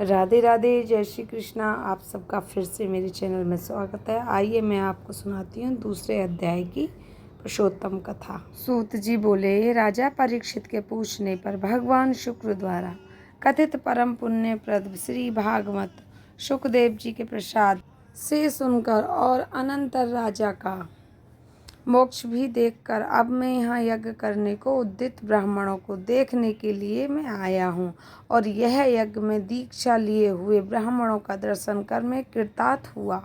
राधे राधे, जय श्री कृष्णा। आप सबका फिर से मेरे चैनल में स्वागत है। आइए मैं आपको सुनाती हूँ दूसरे अध्याय की पुरुषोत्तम कथा। सूत जी बोले, राजा परीक्षित के पूछने पर भगवान शुक्र द्वारा कथित परम पुण्यप्रद श्री भागवत शुकदेव जी के प्रसाद से सुनकर और अनंतर राजा का मोक्ष भी देखकर अब मैं यहाँ यज्ञ करने को उद्यत ब्राह्मणों को देखने के लिए मैं आया हूँ और यह यज्ञ में दीक्षा लिए हुए ब्राह्मणों का दर्शन कर मैं कृतार्थ हुआ।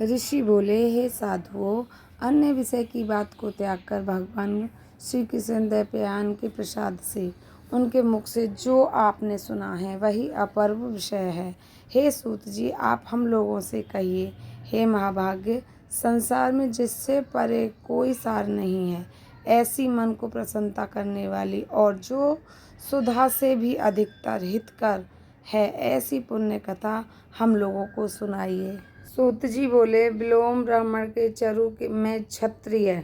ऋषि बोले, हे साधुओं, अन्य विषय की बात को त्याग कर भगवान श्री कृष्ण दैवयान के प्रसाद से उनके मुख से जो आपने सुना है वही अपूर्व विषय है। हे सूत जी, आप हम लोगों से कहिए। हे महाभाग्य, संसार में जिससे परे कोई सार नहीं है, ऐसी मन को प्रसन्नता करने वाली और जो सुधा से भी अधिकतर हितकर है, ऐसी पुण्य कथा हम लोगों को सुनाइए। सूत जी बोले, विलोम ब्राह्मण के चरु में क्षत्रिय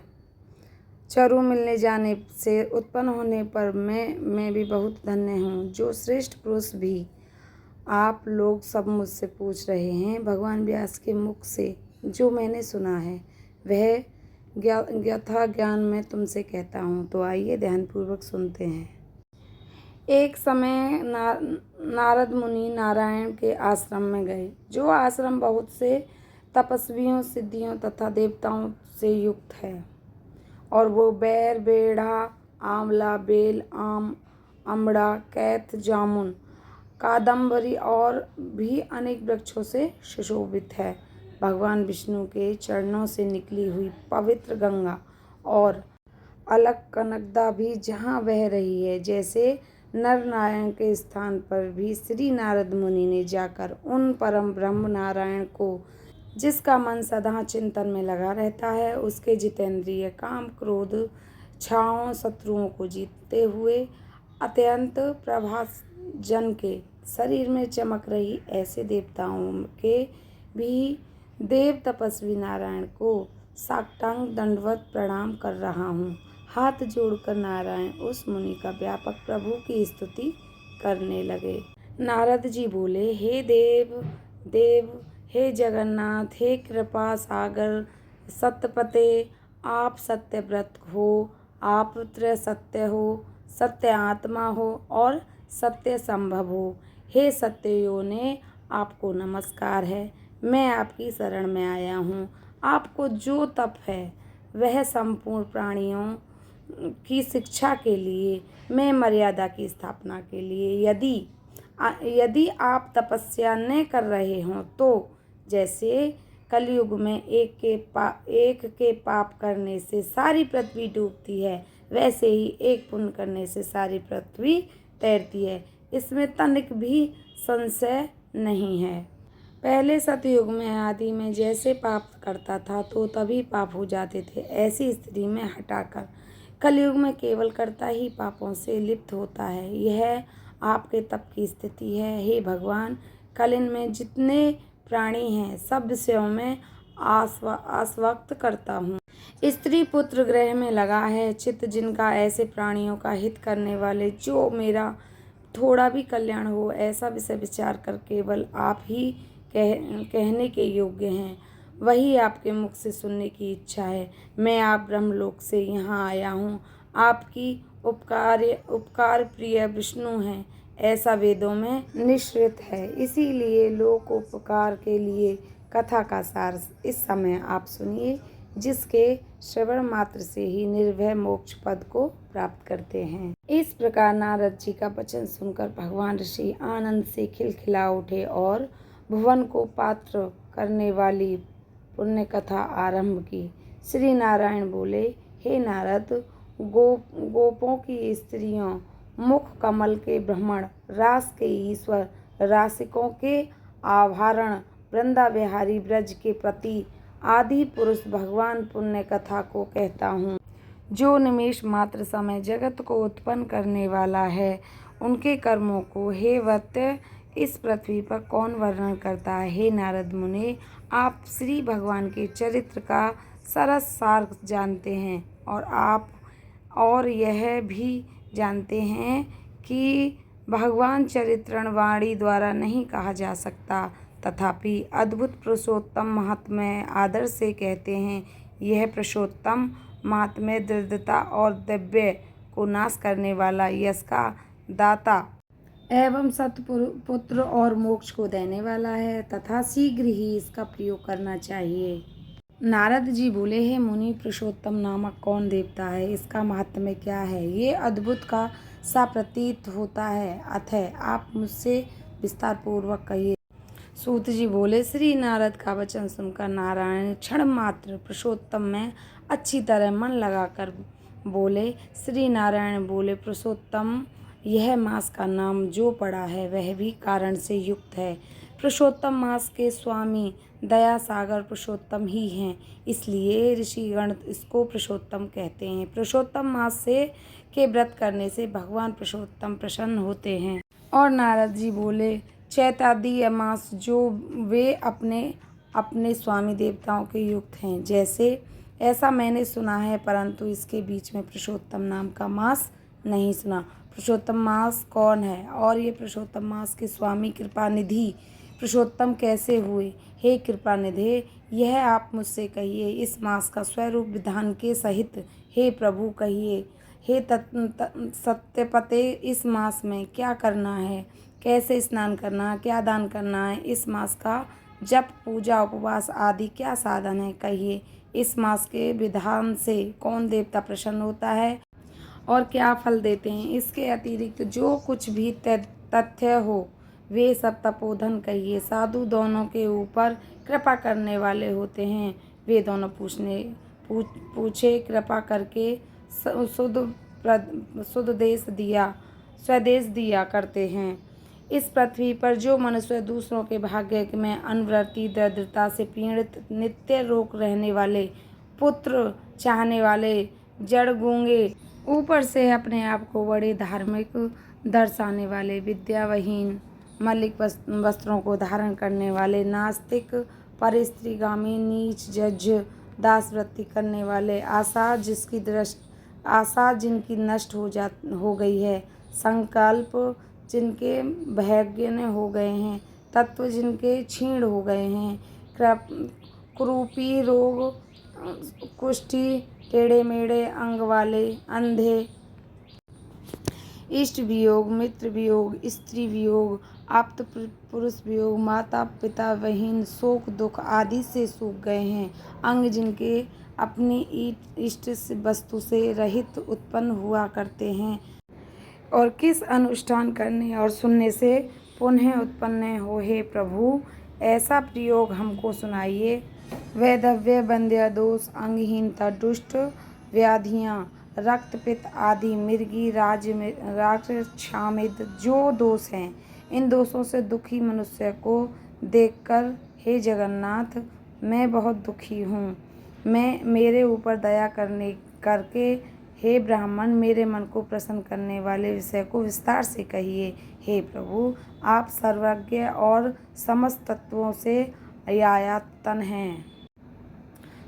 चरु मिलने जाने से उत्पन्न होने पर मैं भी बहुत धन्य हूँ। जो श्रेष्ठ पुरुष भी आप लोग सब मुझसे पूछ रहे हैं, भगवान व्यास के मुख से जो मैंने सुना है वह यथा ज्ञान मैं तुमसे कहता हूँ। तो आइए ध्यानपूर्वक सुनते हैं। एक समय नारद मुनि नारायण के आश्रम में गए, जो आश्रम बहुत से तपस्वियों, सिद्धियों तथा देवताओं से युक्त है, और वो बैर, बेढ़ा, आंवला, बेल, आम, अमड़ा, कैथ, जामुन, कादम्बरी और भी अनेक वृक्षों से सुशोभित है। भगवान विष्णु के चरणों से निकली हुई पवित्र गंगा और अलकनंदा भी जहाँ बह रही है, जैसे नर नारायण के स्थान पर भी श्री नारद मुनि ने जाकर उन परम ब्रह्म नारायण को, जिसका मन सदा चिंतन में लगा रहता है, उसके जितेंद्रिय काम, क्रोध, छाओं, शत्रुओं को जीतते हुए अत्यंत प्रभाजन के शरीर में चमक रही ऐसे देवताओं के भी देव तपस्वी नारायण को साष्टांग दंडवत प्रणाम कर रहा हूँ। हाथ जोड़कर नारायण उस मुनि का व्यापक प्रभु की स्तुति करने लगे। नारद जी बोले, हे देव, हे जगन्नाथ, हे कृपा सागर सत्यपते, आप सत्यव्रत हो, आप त्रैसत्य हो, सत्य आत्मा हो और सत्य संभव हो। हे सत्ययोने, आपको नमस्कार है। मैं आपकी शरण में आया हूँ। आपको जो तप है वह संपूर्ण प्राणियों की शिक्षा के लिए, मैं मर्यादा की स्थापना के लिए, यदि आप तपस्या न कर रहे हों तो जैसे कलयुग में एक के पाप करने से सारी पृथ्वी डूबती है, वैसे ही एक पुण्य करने से सारी पृथ्वी तैरती है। इसमें तनिक भी संशय नहीं है। पहले सतयुग में आदि में जैसे पाप करता था तो तभी पाप हो जाते थे, ऐसी स्थिति में हटाकर कलयुग में केवल कर्ता ही पापों से लिप्त होता है। यह आपके तप की स्थिति है। हे भगवान, कलिन में जितने प्राणी हैं सब विषयों में आसक्त करता हूँ। स्त्री पुत्र ग्रह में लगा है चित्त जिनका, ऐसे प्राणियों का हित करने वाले, जो मेरा थोड़ा भी कल्याण हो, ऐसा विषय विचार कर केवल आप ही कहने के योग्य हैं, वही आपके मुख से सुनने की इच्छा है। मैं आप ब्रह्मलोक से यहाँ आया हूँ। आपकी उपकार प्रिय विष्णु हैं, ऐसा वेदों में निश्चित है। इसीलिए लोक उपकार के लिए कथा का सार इस समय आप सुनिए, जिसके श्रवण मात्र से ही निर्भय मोक्ष पद को प्राप्त करते हैं। इस प्रकार नारद जी का वचन सुनकर भगवान ऋषि आनंद से खिलखिला उठे और भुवन को पात्र करने वाली पुण्य कथा आरंभ की। श्री नारायण बोले, हे नारद, गोपों की स्त्रियों, मुख कमल के ब्राह्मण, रास के ईश्वर, रासिकों के आभरण, वृंदा विहारी ब्रज के पति आदि पुरुष भगवान पुण्य कथा को कहता हूँ, जो निमेष मात्र समय जगत को उत्पन्न करने वाला है। उनके कर्मों को हे वत्य इस पृथ्वी पर कौन वर्णन करता है। हे नारद मुनि, आप श्री भगवान के चरित्र का सरस सार जानते हैं और यह भी जानते हैं कि भगवान चरित्रण वाणी द्वारा नहीं कहा जा सकता, तथापि अद्भुत पुरुषोत्तम महात्म्य आदर से कहते हैं। यह पुरुषोत्तम महात्म्य दृढ़ता और दिव्य को नाश करने वाला, यश का दाता एवं सत्पुत्र और मोक्ष को देने वाला है, तथा शीघ्र ही इसका प्रयोग करना चाहिए। नारद जी बोले, हे मुनि, पुरुषोत्तम नामक कौन देवता है? इसका महात्म्य क्या है? ये अद्भुत का सा प्रतीत होता है, अतः आप मुझसे विस्तार पूर्वक कहिए। सूत जी बोले, श्री नारद का वचन सुनकर नारायण क्षण मात्र पुरुषोत्तम में अच्छी तरह मन लगाकर बोले। श्री नारायण बोले, पुरुषोत्तम, यह मास का नाम जो पड़ा है वह भी कारण से युक्त है। पुरुषोत्तम मास के स्वामी दया सागर पुरुषोत्तम ही हैं, इसलिए ऋषिगण इसको पुरुषोत्तम कहते हैं। पुरुषोत्तम मास से के व्रत करने से भगवान पुरुषोत्तम प्रसन्न होते हैं। और नारद जी बोले, चैत्रादि मास जो वे अपने अपने स्वामी देवताओं के युक्त हैं, जैसे ऐसा मैंने सुना है, परंतु इसके बीच में पुरुषोत्तम नाम का मास नहीं सुना। पुरुषोत्तम मास कौन है और ये पुरुषोत्तम मास के स्वामी कृपानिधि पुरुषोत्तम कैसे हुए? हे कृपानिधि, यह आप मुझसे कहिए। इस मास का स्वरूप विधान के सहित हे प्रभु कहिए। हे सत्यपते, इस मास में क्या करना है, कैसे स्नान करना, क्या दान करना है? इस मास का जप, पूजा, उपवास आदि क्या साधन है, कहिए। इस मास के विधान से कौन देवता प्रसन्न होता है और क्या फल देते हैं? इसके अतिरिक्त जो कुछ भी तथ्य हो वे सब तपोधन कहिए। साधु दोनों के ऊपर कृपा करने वाले होते हैं, वे दोनों पूछे कृपा करके स्वदेश दिया करते हैं। इस पृथ्वी पर जो मनुष्य दूसरों के भाग्य में अनवरती दरिद्रता से पीड़ित, नित्य रोग रहने वाले, पुत्र चाहने वाले, जड़ गूंगे, ऊपर से अपने आप को बड़े धार्मिक दर्शाने वाले, विद्याविहीन, मलिक वस्त्रों को धारण करने वाले, नास्तिक, परस्त्रीगामी, नीच, जज, दासवृत्ति करने वाले, आशा जिनकी नष्ट हो गई है, संकल्प जिनके भग्न हो गए हैं, तत्व जिनके क्षीण हो गए हैं, कुरूपी, रोग, कुष्ठी, टेढ़े मेढ़े अंग वाले, अंधे, इष्ट वियोग, मित्र वियोग, स्त्री वियोग, आप्त पुरुष वियोग, माता पिता विहीन, शोक दुख आदि से सूख गए हैं, अंग जिनके अपनी इष्ट वस्तु से रहित उत्पन्न हुआ करते हैं, और किस अनुष्ठान करने और सुनने से पुनः उत्पन्न हो। हे प्रभु, ऐसा प्रयोग हमको सुनाइए। वैधव्य, बंध्य दोष, अंगहीनता, दुष्ट व्याधियाँ, रक्तपित्त आदि, मिर्गी, क्षामिद जो दोष हैं, इन दोषों से दुखी मनुष्य को देखकर हे जगन्नाथ, मैं बहुत दुखी हूँ। मेरे ऊपर दया करके हे ब्राह्मण, मेरे मन को प्रसन्न करने वाले विषय को विस्तार से कहिए। हे प्रभु, आप सर्वज्ञ और समस्त तत्वों से आयतन हैं।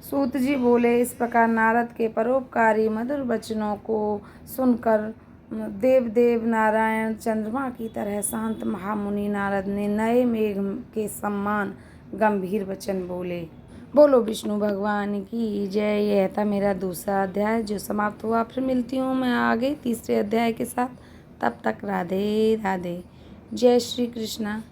सूत जी बोले, इस प्रकार नारद के परोपकारी मधुर वचनों को सुनकर देव नारायण चंद्रमा की तरह शांत महामुनि नारद ने नए मेघ के समान गंभीर वचन बोले। बोलो विष्णु भगवान की जय। यह था मेरा दूसरा अध्याय जो समाप्त हुआ। फिर मिलती हूँ मैं आगे तीसरे अध्याय के साथ। तब तक राधे राधे। जय श्री कृष्णा।